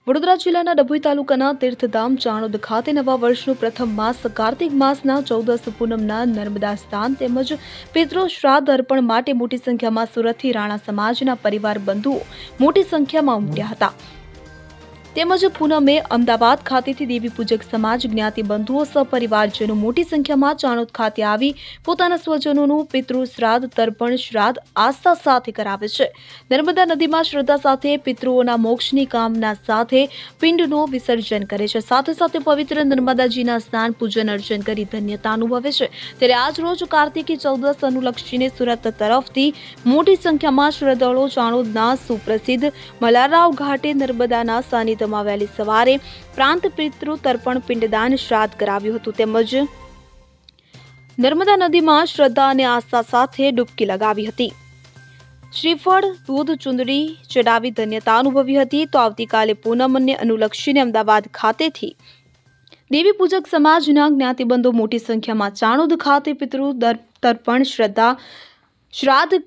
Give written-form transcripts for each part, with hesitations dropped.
વડોદરા જિલ્લાના ડભોઈ તાલુકાના તીર્થધામ ચાણોદ ખાતે નવા વર્ષનું પ્રથમ માસ કાર્તિક માસના 14 પૂનમના નર્મદા સ્નાન તેમજ પિતૃ શ્રાદ્ધ અર્પણ માટે મોટી સંખ્યામાં સુરતથી રાણા સમાજના પરિવાર બંધુઓ મોટી સંખ્યામાં ઉમટ્યા હતા તેમજ પૂનમે અમદાવાદ ખાતેથી દેવી પૂજક સમાજ જ્ઞાતિ બંધુઓ સપરિવારજનો મોટી સંખ્યામાં ચાણોદ ખાતે આવી પોતાના સ્વજનોનું પિતૃ શ્રાદ્ધ તર્પણ શ્રાદ્ધ આસ્થા સાથે કરાવે છે। નર્મદા નદીમાં શ્રદ્ધા સાથે પિતૃઓના મોક્ષની કામના સાથે પિંડનું વિસર્જન કરે છે। સાથે સાથે પવિત્ર નર્મદાજીના સ્નાન પૂજન અર્ચન કરી ધન્યતા અનુભવે છે। ત્યારે આજ રોજ કાર્તિકી 14 અનુલક્ષીને સુરત તરફથી મોટી સંખ્યામાં શ્રદ્ધાળુઓ ચાણોદના સુપ્રસિદ્ધ મલારરાવ ઘાટે નર્મદાના સાનિધ્યમાં વહેલી સવારે પ્રાંત પિતૃ તર્પણ પિંડદાન શ્રાદ્ધ કરાવ્યું હતું તેમજ નર્મદા નદીમાં શ્રદ્ધા અને આસ્થા સાથે ડૂબકી લગાવી હતી। શ્રીફળ દૂધ ચુંદડી ચડાવી ધન્યતા અનુભવી હતી। તો આવતીકાલે પૂનમને અનુલક્ષીને અમદાવાદ ખાતેથી દેવી પૂજક સમાજના જ્ઞાતિબંધો મોટી સંખ્યામાં ચાણોદ ખાતે પિતૃ તર્પણ શ્રાદ્ધ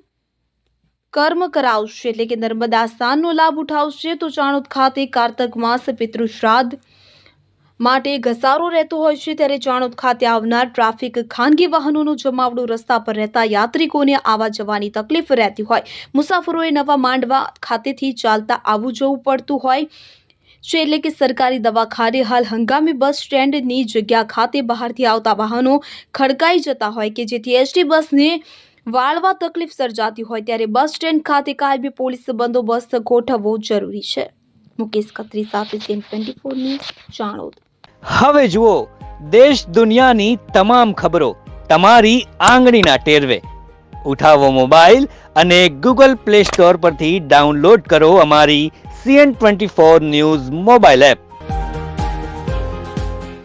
કર્મ કરાવશે એટલે કે નર્મદા સ્નાનનો લાભ ઉઠાવશે। તો ચાણોદ ખાતે કાર્તક માસ પિતૃ શ્રાદ્ધ માટે ઘસારો રહેતો હોય છે ત્યારે ચાણોદ ખાતે આવનાર ટ્રાફિક ખાનગી વાહનોનું જમાવડું રસ્તા પર રહેતા યાત્રિકોને આવવા જવાની તકલીફ રહેતી હોય મુસાફરોએ નવા માંડવા ખાતેથી ચાલતા આવવું જવું પડતું હોય છે એટલે કે સરકારી દવાખાને હાલ હંગામી બસ સ્ટેન્ડની જગ્યા ખાતે બહારથી આવતા વાહનો ખડકાઈ જતા હોય કે જેથી એસટી બસને વાળવા તકલીફ સર્જાતી હોય ત્યારે બસ સ્ટેન્ડ ખાતે કાયમી પોલીસ બંદોબસ્ત ગોઠવવો જરૂરી છે। મુકેશ ખત્રી સાથે CN24 ન્યૂઝ ચાણોદ। હવે જુઓ દેશ દુનિયાની તમામ ખબરો તમારી આંગળીના ટેરવે। ઉઠાવો મોબાઈલ અને Google Play Store પરથી ડાઉનલોડ કરો અમારી CN24 ન્યૂઝ મોબાઈલ એપ।